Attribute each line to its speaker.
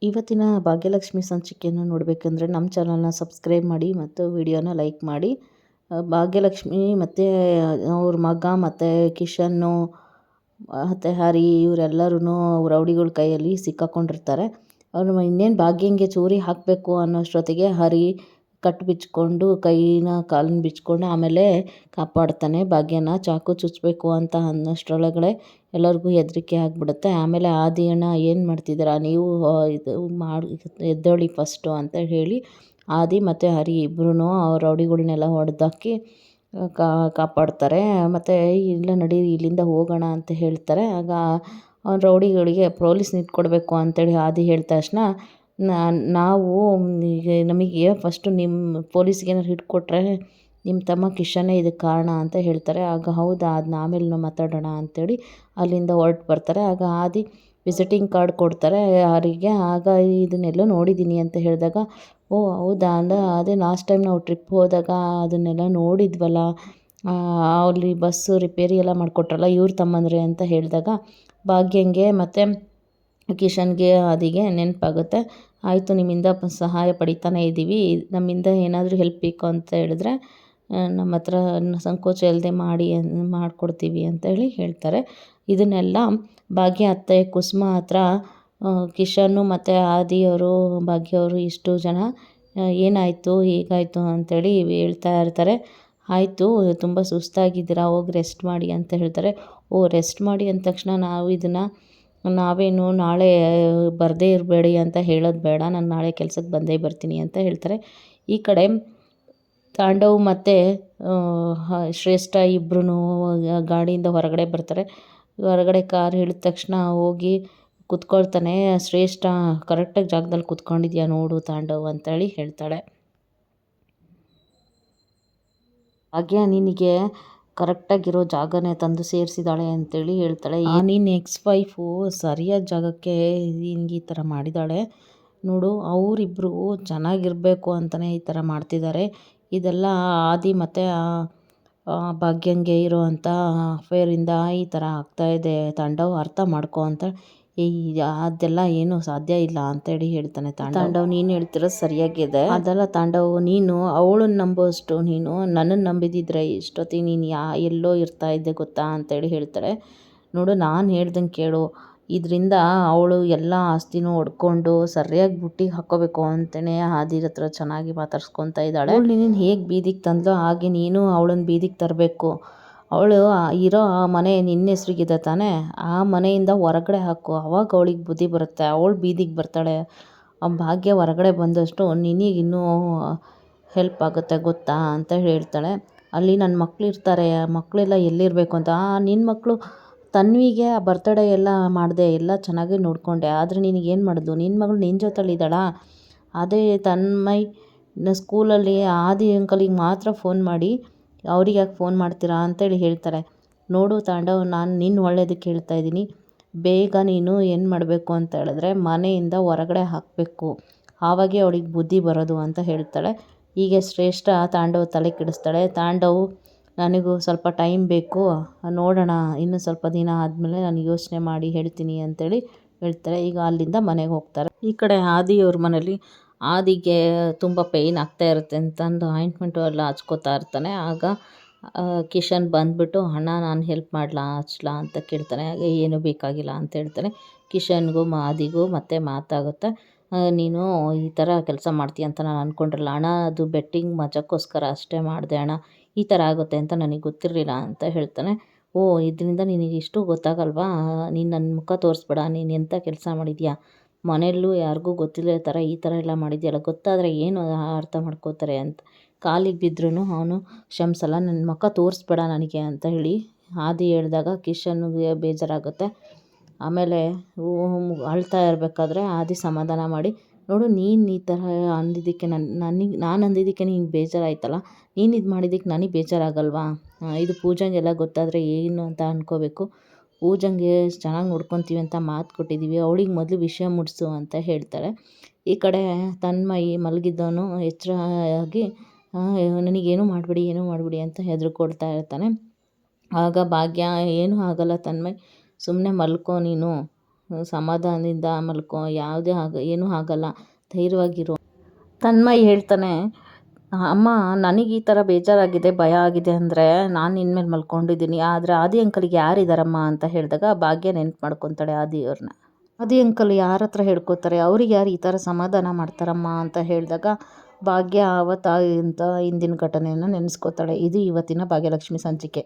Speaker 1: ಇವತ್ತಿನ ಭಾಗ್ಯಲಕ್ಷ್ಮಿ ಸಂಚಿಕೆಯನ್ನು ನೋಡಬೇಕಂದ್ರೆ ನಮ್ಮ ಚಾನಲ್ನ ಸಬ್ಸ್ಕ್ರೈಬ್ ಮಾಡಿ ಮತ್ತು ವಿಡಿಯೋನ ಲೈಕ್ ಮಾಡಿ. ಭಾಗ್ಯಲಕ್ಷ್ಮಿ ಮತ್ತು ಅವ್ರ ಮಗ ಮತ್ತು ಕಿಶನ್ನು ಮತ್ತು ಹರಿ ಇವರೆಲ್ಲರೂ ರೌಡಿಗಳ ಕೈಯಲ್ಲಿ ಸಿಕ್ಕಾಕೊಂಡಿರ್ತಾರೆ. ಅವರು ಇನ್ನೇನು ಭಾಗ್ಯಂಗೆ ಚೂರಿ ಹಾಕಬೇಕು ಅನ್ನೋಷ್ಟೊತ್ತಿಗೆ ಹರಿ ಕಟ್ಟು ಬಿಚ್ಕೊಂಡು ಕೈನ ಕಾಲನ್ನ ಬಿಚ್ಕೊಂಡು ಆಮೇಲೆ ಕಾಪಾಡ್ತಾನೆ. ಭಾಗ್ಯನ ಚಾಕು ಚುಚ್ಚಬೇಕು ಅಂತ ಅನ್ನೋಷ್ಟರೊಳಗಡೆ ಎಲ್ಲರಿಗೂ ಹೆದರಿಕೆ ಆಗಿಬಿಡುತ್ತೆ. ಆಮೇಲೆ ಆದಿಯಣ್ಣ ಏನು ಮಾಡ್ತಿದ್ದೀರಾ ನೀವು, ಇದು ಮಾಡಿ ಎದ್ದೇಳಿ ಫಸ್ಟು ಅಂತ ಹೇಳಿ ಆದಿ ಮತ್ತು ಹರಿ ಇಬ್ಬರೂ ರೌಡಿಗಳನ್ನೆಲ್ಲ ಹೊಡೆದಾಕಿ ಕಾಪಾಡ್ತಾರೆ. ಮತ್ತು ಇಲ್ಲ ನಡಿ ಇಲ್ಲಿಂದ ಹೋಗೋಣ ಅಂತ ಹೇಳ್ತಾರೆ. ಆಗ ರೌಡಿಗಳಿಗೆ ಪೊಲೀಸ್ನ ಇಟ್ಕೊಡ್ಬೇಕು ಅಂತೇಳಿ ಆದಿ ಹೇಳಿದ ತಕ್ಷಣ ನಾವು ಈಗ ನಮಗೆ ಫಸ್ಟು ನಿಮ್ಮ ಪೊಲೀಸ್ಗೆ ಏನಾರು ಹಿಡ್ಕೊಟ್ರೆ ನಿಮ್ಮ ತಮ್ಮ ಕಿಶನ್ನೇ ಇದಕ್ಕೆ ಕಾರಣ ಅಂತ ಹೇಳ್ತಾರೆ. ಆಗ ಹೌದಾ, ಅದನ್ನ ಆಮೇಲೆ ಮಾತಾಡೋಣ ಅಂಥೇಳಿ ಅಲ್ಲಿಂದ ಹೊರಟು ಬರ್ತಾರೆ. ಆಗ ಆದಿ ವಿಸಿಟಿಂಗ್ ಕಾರ್ಡ್ ಕೊಡ್ತಾರೆ ಯಾರಿಗೆ. ಆಗ ಇದನ್ನೆಲ್ಲ ನೋಡಿದ್ದೀನಿ ಅಂತ ಹೇಳಿದಾಗ, ಓ ಹೌದಾ ಅದೇ ಲಾಸ್ಟ್ ಟೈಮ್ ನಾವು ಟ್ರಿಪ್ ಹೋದಾಗ ಅದನ್ನೆಲ್ಲ ನೋಡಿದ್ವಲ್ಲ, ಅಲ್ಲಿ ಬಸ್ಸು ರಿಪೇರಿ ಎಲ್ಲ ಮಾಡಿಕೊಟ್ರಲ್ಲ ಇವ್ರು ತಮ್ಮಂದ್ರೆ ಅಂತ ಹೇಳಿದಾಗ ಭಾಗ್ಯಂಗೆ ಮತ್ತು ಕಿಶನ್ಗೆ ಆದಿಗೆ ನೆನಪಾಗುತ್ತೆ. ಆಯಿತು, ನಿಮ್ಮಿಂದ ಸಹಾಯ ಪಡಿತಾನೇ ಇದ್ದೀವಿ, ನಮ್ಮಿಂದ ಏನಾದರೂ ಹೆಲ್ಪ್ ಬೇಕು ಅಂತ ಹೇಳಿದ್ರೆ ನಮ್ಮ ಹತ್ರ ಸಂಕೋಚ ಇಲ್ಲದೆ ಮಾಡಿಕೊಡ್ತೀವಿ ಅಂತೇಳಿ ಹೇಳ್ತಾರೆ. ಇದನ್ನೆಲ್ಲ ಭಾಗ್ಯ ಅತ್ತೆ ಕುಸುಮ ಹತ್ರ ಕಿಶನ್ನು ಮತ್ತು ಆದಿಯವರು ಭಾಗ್ಯವರು ಇಷ್ಟು ಜನ ಏನಾಯಿತು ಹೇಗಾಯಿತು ಅಂಥೇಳಿ ಹೇಳ್ತಾ ಇರ್ತಾರೆ. ಆಯಿತು, ತುಂಬ ಸುಸ್ತಾಗಿದ್ದೀರಾ, ಹೋಗಿ ರೆಸ್ಟ್ ಮಾಡಿ ಅಂತ ಹೇಳ್ತಾರೆ. ಓ ರೆಸ್ಟ್ ಮಾಡಿ ಅಂದ ತಕ್ಷಣ ನಾವೇನು ನಾಳೆ ಬರದೇ ಇರಬೇಡಿ ಅಂತ ಹೇಳೋದು ಬೇಡ, ನಾನು ನಾಳೆ ಕೆಲಸಕ್ಕೆ ಬಂದೇ ಬರ್ತೀನಿ ಅಂತ ಹೇಳ್ತಾರೆ. ಈ ಕಡೆ ತಾಂಡವ್ ಮತ್ತು ಶ್ರೇಷ್ಠ ಇಬ್ಬರೂ ಗಾಡಿಯಿಂದ ಹೊರಗಡೆ ಬರ್ತಾರೆ. ಹೊರಗಡೆ ಕಾರ್ ಹಿಡಿದ ತಕ್ಷಣ ಹೋಗಿ ಕುತ್ಕೊಳ್ತಾನೆ. ಶ್ರೇಷ್ಠ ಕರೆಕ್ಟಾಗಿ ಜಾಗದಲ್ಲಿ ಕುತ್ಕೊಂಡಿದ್ಯಾ ನೋಡು ತಾಂಡವ್ ಅಂತೇಳಿ ಹೇಳ್ತಾಳೆ. ಹಾಗೆ ನಿನಗೆ ಕರೆಕ್ಟಾಗಿರೋ ಜಾಗನೇ ತಂದು ಸೇರಿಸಿದಾಳೆ ಅಂತೇಳಿ ಹೇಳ್ತಾಳೆ. ನಿನ್ನ ಎಕ್ಸ್ ವೈಫು ಸರಿಯಾದ ಜಾಗಕ್ಕೆ ನಿನಗೆ ಈ ಥರ ಮಾಡಿದ್ದಾಳೆ ನೋಡು, ಅವರಿಬ್ಬರು ಚೆನ್ನಾಗಿರಬೇಕು ಅಂತಲೇ ಈ ಥರ ಮಾಡ್ತಿದ್ದಾರೆ. ಇದೆಲ್ಲ ಆದಿ ಮತ್ತು ಭಾಗ್ಯಂಗೆ ಇರೋವಂಥ ಅಫೇರಿಂದ ಈ ಥರ ಆಗ್ತಾಯಿದೆ ತಾಂಡವ್, ಅರ್ಥ ಮಾಡ್ಕೊ ಅಂತ. ಅದೆಲ್ಲ ಏನೂ ಸಾಧ್ಯ ಇಲ್ಲ ಅಂತೇಳಿ ಹೇಳ್ತಾನೆ ತಾಂಡವ್. ನೀನು ಹೇಳ್ತಿರೋದು ಸರಿಯಾಗಿದೆ, ಅದೆಲ್ಲ ತಾಂಡವ್, ನೀನು ಅವಳನ್ನ ನಂಬೋಷ್ಟು ನೀನು ನನ್ನನ್ನು ನಂಬಿದಿದ್ರೆ ಇಷ್ಟೊತ್ತಿಗೆ ನೀನು ಎಲ್ಲೋ ಇರ್ತಾ ಇದ್ದೆ ಗೊತ್ತಾ ಅಂತೇಳಿ ಹೇಳ್ತಾಳೆ. ನೋಡು, ನಾನು ಹೇಳ್ದಂಗೆ ಕೇಳು, ಇದರಿಂದ ಅವಳು ಎಲ್ಲ ಆಸ್ತಿನೂ ಹೊಡ್ಕೊಂಡು ಸರಿಯಾಗಿ ಬುಟ್ಟಿಗೆ ಹಾಕ್ಕೋಬೇಕು ಅಂತಲೇ ಆದಿರ ಹತ್ರ ಚೆನ್ನಾಗಿ ಮಾತಾಡ್ಸ್ಕೊತಾ ಇದ್ದಾಳೆ. ಅವಳು ನೀನು ಹೇಗೆ ಬೀದಿಗೆ ತಂದ್ಲೋ ಹಾಗೆ ನೀನು ಅವಳನ್ನ ಬೀದಿಗೆ ತರಬೇಕು. ಅವಳು ಇರೋ ಮನೆ ನಿನ್ನ ಹೆಸ್ರಿಗಿದೆ ತಾನೇ, ಆ ಮನೆಯಿಂದ ಹೊರಗಡೆ ಹಾಕು, ಆವಾಗ ಅವಳಿಗೆ ಬುದ್ಧಿ ಬರುತ್ತೆ, ಅವಳು ಬೀದಿಗೆ ಬರ್ತಾಳೆ. ಭಾಗ್ಯ ಹೊರಗಡೆ ಬಂದಷ್ಟು ನಿನಗಿನ್ನೂ ಹೆಲ್ಪ್ ಆಗುತ್ತೆ ಗೊತ್ತಾ ಅಂತ ಹೇಳ್ತಾಳೆ. ಅಲ್ಲಿ ನನ್ನ ಮಕ್ಳು ಇರ್ತಾರೆ, ಮಕ್ಕಳೆಲ್ಲ ಎಲ್ಲಿರಬೇಕು ಅಂತ. ನಿನ್ನ ಮಕ್ಕಳು ತನ್ವಿಗೆ ಬರ್ತಡೇ ಎಲ್ಲ ಮಾಡಿದೆ, ಎಲ್ಲ ಚೆನ್ನಾಗಿ ನೋಡಿಕೊಂಡೆ, ಆದರೆ ನಿನಗೇನು ಮಾಡೋದು, ನಿನ್ನ ಮಗಳು ನಿನ್ನ ಜೊತೆಲಿದ್ದಾಳಾ. ಅದೇ ತನ್ಮಯ್ ಸ್ಕೂಲಲ್ಲಿ ಆದಿ ಅಂಕಲಿಗೆ ಮಾತ್ರ ಫೋನ್ ಮಾಡಿ ಅವ್ರಿಗೆ ಯಾಕೆ ಫೋನ್ ಮಾಡ್ತೀರಾ ಅಂತೇಳಿ ಹೇಳ್ತಾರೆ. ನೋಡು ತಾಂಡವ್, ನಾನು ನಿನ್ನ ಒಳ್ಳೇದಕ್ಕೆ ಹೇಳ್ತಾ ಇದ್ದೀನಿ, ಬೇಗ ನೀನು ಏನು ಮಾಡಬೇಕು ಅಂತ ಹೇಳಿದ್ರೆ ಮನೆಯಿಂದ ಹೊರಗಡೆ ಹಾಕಬೇಕು, ಆವಾಗೇ ಅವಳಿಗೆ ಬುದ್ಧಿ ಬರೋದು ಅಂತ ಹೇಳ್ತಾಳೆ. ಹೀಗೆ ಶ್ರೇಷ್ಠ ತಾಂಡವ್ ತಲೆ ಕೆಡಿಸ್ತಾಳೆ. ತಾಂಡವ್, ನನಗೂ ಸ್ವಲ್ಪ ಟೈಮ್ ಬೇಕು, ನೋಡೋಣ, ಇನ್ನೂ ಸ್ವಲ್ಪ ದಿನ ಆದಮೇಲೆ ನಾನು ಯೋಚನೆ ಮಾಡಿ ಹೇಳ್ತೀನಿ ಅಂತೇಳಿ ಹೇಳ್ತಾರೆ. ಈಗ ಅಲ್ಲಿಂದ ಮನೆಗೆ ಹೋಗ್ತಾರೆ. ಈ ಕಡೆ ಆದಿಯವ್ರ ಮನೇಲಿ ಆದಿಗೆ ತುಂಬ ಪೇಯ್ನ್ ಆಗ್ತಾ ಇರುತ್ತೆ ಅಂತಂದು ಆಯಿಂಟ್ಮೆಂಟು ಎಲ್ಲ ಹಚ್ಕೋತಾ ಇರ್ತಾನೆ. ಆಗ ಕಿಶನ್ ಬಂದುಬಿಟ್ಟು, ಅಣ್ಣ ನಾನು ಹೆಲ್ಪ್ ಮಾಡಲಾ ಹಚ್ಲಾ ಅಂತ ಕೇಳ್ತಾನೆ. ಆಗ ಏನೂ ಬೇಕಾಗಿಲ್ಲ ಅಂತ ಹೇಳ್ತಾನೆ. ಕಿಶನ್ಗೂ ಆದಿಗೂ ಮತ್ತೆ ಮಾತಾಗುತ್ತೆ. ನೀನು ಈ ಥರ ಕೆಲಸ ಮಾಡ್ತೀಯ ಅಂತ ನಾನು ಅಂದ್ಕೊಂಡಿರಲಿಲ್ಲ ಅಣ್ಣ, ಅದು ಬೆಟ್ಟಿಂಗ್ ಮಜಕ್ಕೋಸ್ಕರ ಅಷ್ಟೇ ಮಾಡಿದೆ ಅಣ್ಣ, ಈ ಥರ ಆಗುತ್ತೆ ಅಂತ ನನಗೆ ಗೊತ್ತಿರಲಿಲ್ಲ ಅಂತ ಹೇಳ್ತಾನೆ. ಓ ಇದರಿಂದ ನಿನಗೆ ಇಷ್ಟು ಗೊತ್ತಾಗಲ್ವಾ, ನೀನು ನನ್ನ ಮುಖ ತೋರಿಸ್ಬೇಡ, ನೀನು ಎಂಥ ಕೆಲಸ ಮಾಡಿದ್ಯಾ, ಮನೆಯಲ್ಲೂ ಯಾರಿಗೂ ಗೊತ್ತಿಲ್ಲದ ಥರ ಈ ಥರ ಎಲ್ಲ ಮಾಡಿದ್ಯಲ್ಲ, ಗೊತ್ತಾದರೆ ಏನು ಅರ್ಥ ಮಾಡ್ಕೋತಾರೆ ಅಂತ ಕಾಲಿಗೆ ಬಿದ್ದರೂ ಅವನು ಕ್ಷಮಿಸಲ್ಲ, ನನ್ನ ಮುಖ ತೋರಿಸ್ಬೇಡ ನನಗೆ ಅಂತ ಹೇಳಿ ಆದಿ ಹೇಳಿದಾಗ ಕಿಶನ್ಗೆ ಬೇಜಾರಾಗುತ್ತೆ. ಆಮೇಲೆ ಅಳ್ತಾ ಇರಬೇಕಾದ್ರೆ ಆದಿ ಸಮಾಧಾನ ಮಾಡಿ, ನೋಡು ನೀನು ಈ ಥರ ಅಂದಿದ್ದಕ್ಕೆ ನಾನು ಅಂದಿದ್ದಕ್ಕೆ ನಿಂಗೆ ಬೇಜಾರಾಯ್ತಲ್ಲ, ನೀನು ಇದು ಮಾಡಿದ್ದಕ್ಕೆ ನನಗೆ ಬೇಜಾರಾಗಲ್ವಾ, ಇದು ಪೂಜಂಗೆಲ್ಲ ಗೊತ್ತಾದರೆ ಏನು ಅಂತ ಅಂದ್ಕೋಬೇಕು, ಪೂಜಂಗೆ ಚೆನ್ನಾಗಿ ನೋಡ್ಕೊತೀವಿ ಅಂತ ಮಾತು ಕೊಟ್ಟಿದ್ದೀವಿ, ಅವಳಿಗೆ ಮೊದಲು ವಿಷಯ ಮುಟ್ಟಿಸು ಅಂತ ಹೇಳ್ತಾಳೆ. ಈ ಕಡೆ ತನ್ಮಯಿ ಮಲಗಿದ್ದವನು ಎಚ್ಚರ ಆಗಿ ನನಗೇನು ಮಾಡಬೇಡಿ ಅಂತ ಹೆದರ್ಕೊಳ್ತಾ ಇರ್ತಾನೆ. ಆಗ ಭಾಗ್ಯ, ಏನೂ ಆಗಲ್ಲ ತನ್ಮಯ್, ಸುಮ್ಮನೆ ಮಲ್ಕೋ ನೀನು, ಸಮಾಧಾನದಿಂದ ಮಲ್ಕೊ, ಯಾವುದೇ ಏನೂ ಆಗಲ್ಲ, ಧೈರ್ಯವಾಗಿರು. ತನ್ಮಯ್ ಹೇಳ್ತಾನೆ, ಅಮ್ಮ ನನಗೆ ಈ ಥರ ಬೇಜಾರಾಗಿದೆ, ಭಯ ಆಗಿದೆ ಅಂದರೆ ನಾನು ನಿನ್ನ ಮೇಲೆ ಮಲ್ಕೊಂಡಿದ್ದೀನಿ, ಆದರೆ ಆದಿ ಅಂಕಲ್ಗೆ ಯಾರಿದ್ದಾರಮ್ಮ ಅಂತ ಹೇಳಿದಾಗ ಭಾಗ್ಯ ನೆನ್ಪು ಮಾಡ್ಕೊತಾಳೆ ಆದಿಯವ್ರನ್ನ. ಆದಿ ಅಂಕಲ್ ಯಾರ ಹತ್ರ ಹೇಳ್ಕೊತಾರೆ, ಅವ್ರಿಗೆ ಯಾರು ಈ ಥರ ಸಮಾಧಾನ ಮಾಡ್ತಾರಮ್ಮ ಅಂತ ಹೇಳಿದಾಗ ಭಾಗ್ಯ ಆವತ್ತ ಇಂಥ ಹಿಂದಿನ ಘಟನೆಯನ್ನು ನೆನೆಸ್ಕೋತಾಳೆ. ಇದು ಇವತ್ತಿನ ಭಾಗ್ಯಲಕ್ಷ್ಮಿ ಸಂಚಿಕೆ.